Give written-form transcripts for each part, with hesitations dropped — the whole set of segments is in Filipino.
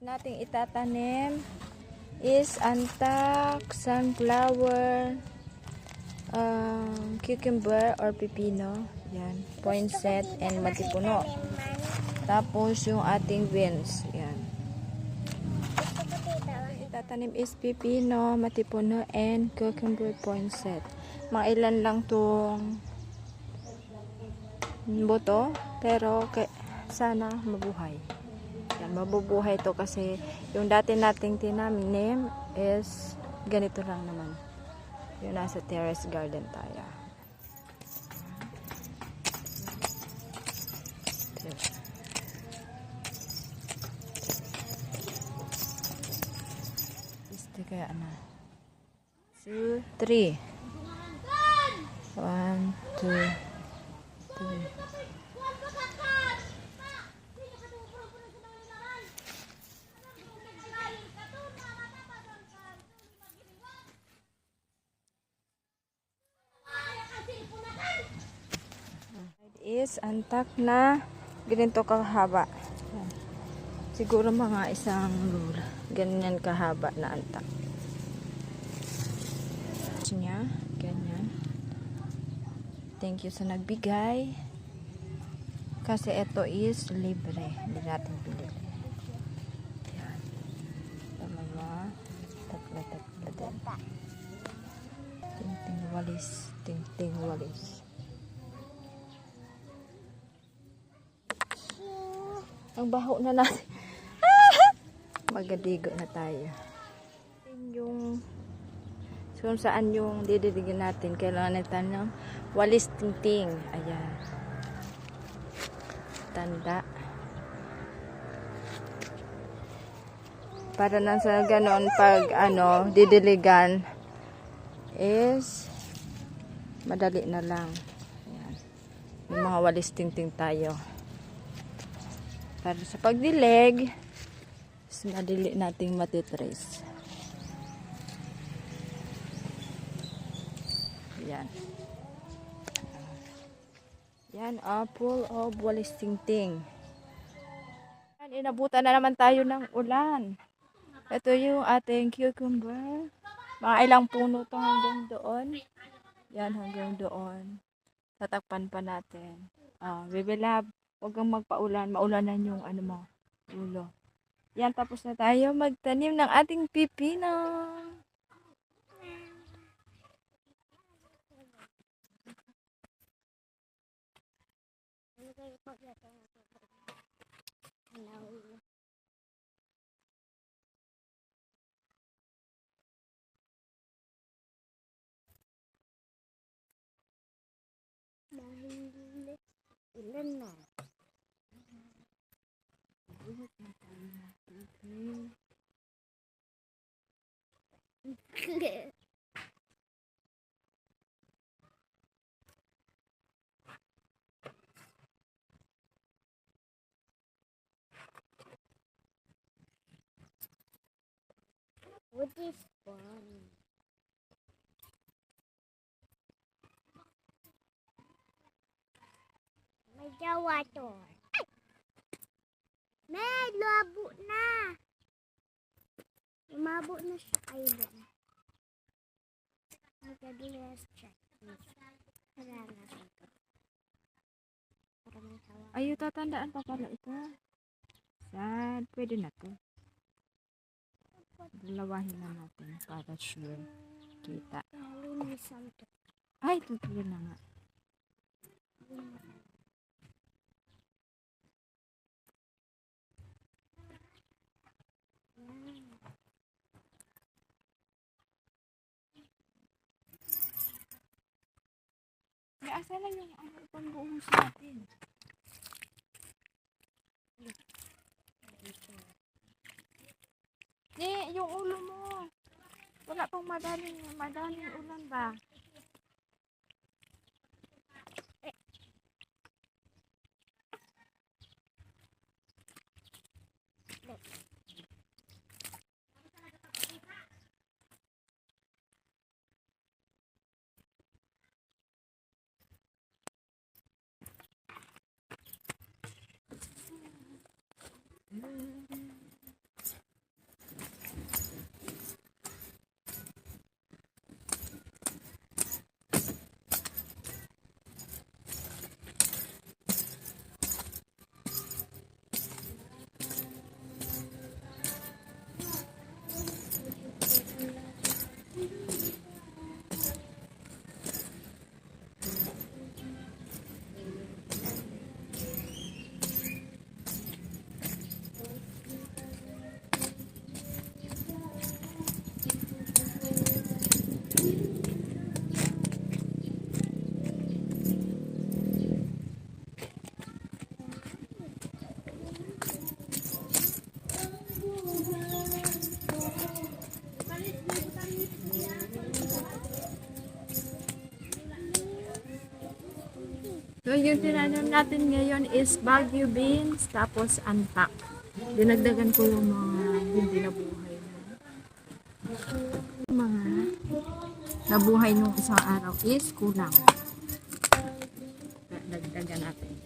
Nating itatanim is antak, sunflower, cucumber or pipino. Yan, poinset and matipuno. Tapos yung ating beans. Yan. Itatanim is pipino, matipuno, and cucumber poinset. Mga ilan lang tong boto, pero sana mabuhay. Yan, mabubuhay to kasi yung dati nating tinanim is ganito lang naman. Yung nasa terrace garden tayo. Este kaya na. 2, 3. 1, 2, 3. Is antak na ganito kahaba. Siguro mga isang ganyan kahaba na antak. Niya, ganyan. Thank you sa nagbigay. Kasi ito is libre. Hindi natin pinili. Yan. Dalawa. Tatlo din. Ting-ting walis. Ting-ting walis. Ang baho na natin. Magadigo na tayo. Yung kung saan yung didiligin natin, kailangan natin ng walis ting-ting. Ayan. Tanda. Para na sa ganon, pag didiligan is madali na lang. Ayan. Yung mga walis ting-ting tayo. Para sa pagdilig, madali nating matitrace. Yan. Yan, full of walis ting-ting. Yan, inabutan na naman tayo ng ulan. Ito yung ating cucumber. Mga ilang puno to hanggang doon. Yan, hanggang doon. Tatakpan pa natin. Baby love, huwag kang magpaulan. Maulanan yung mo, ulo. Yan, tapos na tayo magtanim ng ating pipino. Ilan na? What is fun? May jawa to. May labo na. Umabo na siya. Ay, doon. Let's check this. Ayo, tatandaan pa pala ito. Sad. Pwede na to. Dalawahin na natin para sure kita. Ay, tutuloy na nga. May asa lang yung pangbuhos natin. Yung ulo mo. Wala pang madaling ulan ba? So, yung tinanim natin ngayon is Baguio beans, tapos antak. Dinagdagan ko yung mga hindi nabuhay na. Yung mga nabuhay nung isang araw is kulang. Dagdagan natin.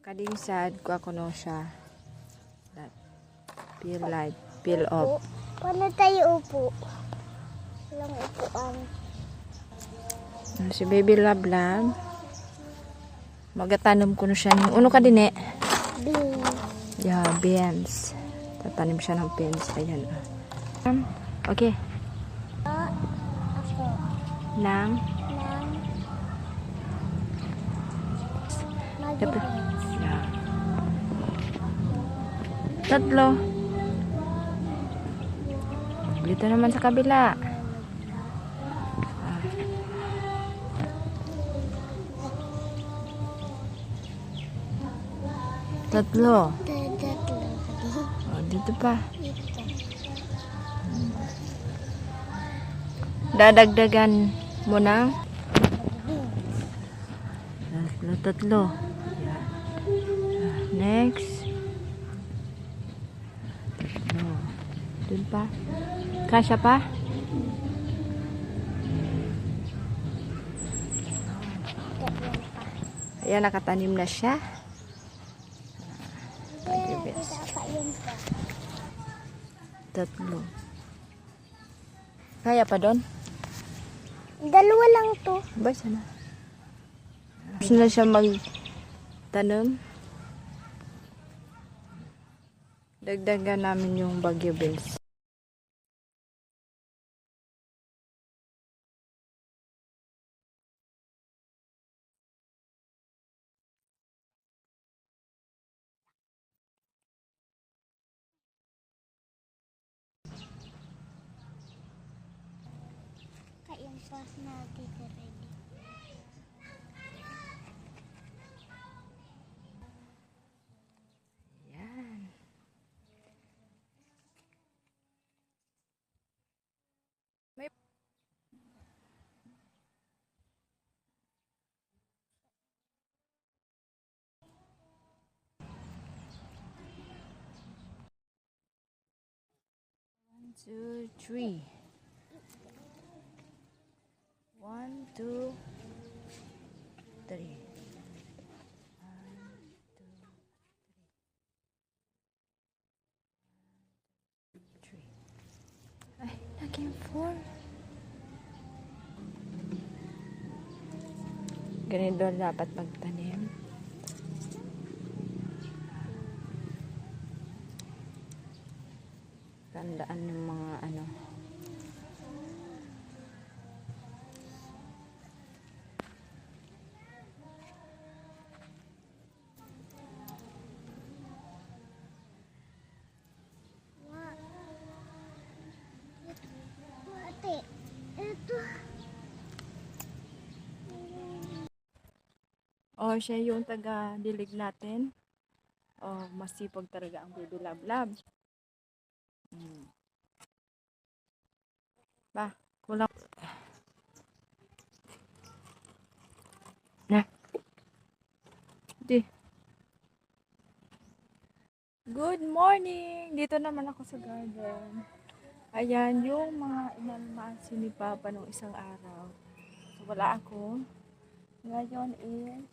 Kading sad ko ako no siya. That peel light, peel off. Paano tayo upo? Walang upuan. Si Baby Love Love. Magatanim ko na siya ng uno ka din eh. Beans. Yeah, beans. Tatanim siya ng beans. Ayan. Okay. Ako. Nang. Mag-beans. Yeah. Tatlo. Dito naman sa kabila. Tatlo. Tatlo. Oh, dito pa. Ito. Dadagdagan mo ng tatlo. Yan. Next. Tatlo. Dun pa. Kasya pa? Ayan, nakatanim na siya. Tatlo. Kaya pa doon? Dalawa lang to. Ba, sana. Gusto na siya magtanim. Dagdagan namin yung Baguio beans. Kain pas natin ready. Yan. May 1, 2, 3. 1, 2, 3. 3. Ay, naging 4. Ganito dapat magtanim. Tandaan yung mga ano. Ate, ito. Oh, siya yung taga-dilig natin. Oh, masipag talaga ang Baby Love Love. Ba, kulang. Na. Di. Good morning! Dito naman ako sa garden. Ayan, yung mga inalmasi ni Papa nung isang araw. So, wala ako. Ngayon is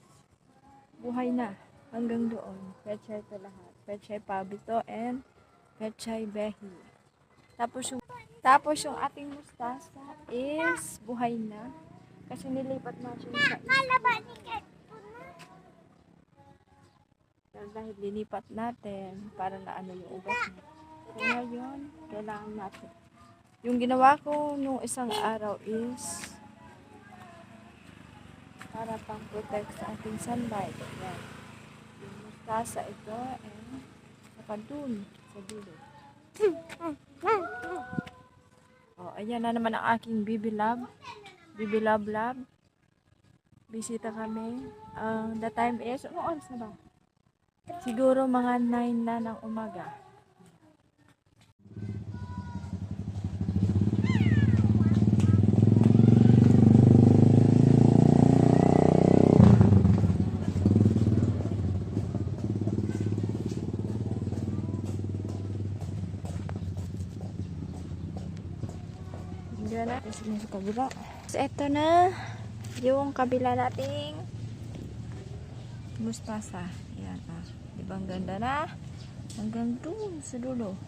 buhay na. Hanggang doon. Pechay to lahat. Pechay Pabito and Pechay Behi. Tapos yung ating mustasa is buhay na. Kasi nilipat natin sa dahil linipat natin para na ano yung ugat niya. So ngayon, kailangan natin. Yung ginawa ko nung isang araw is para pang protect sa ating sunlight. Ayan. Yung mustasa ito and nakadun sa dulo. Oh, ayan na naman ang aking Baby Love. Baby Love Love. Bisita kami. The time is, ano oras na ba? Siguro mga 9 na ng umaga. Diyan natin sila sa kabila. So, ito na yung kabila nating mustasa. Yan, ah. Diba ang ganda na? Hanggang dun sa dulo.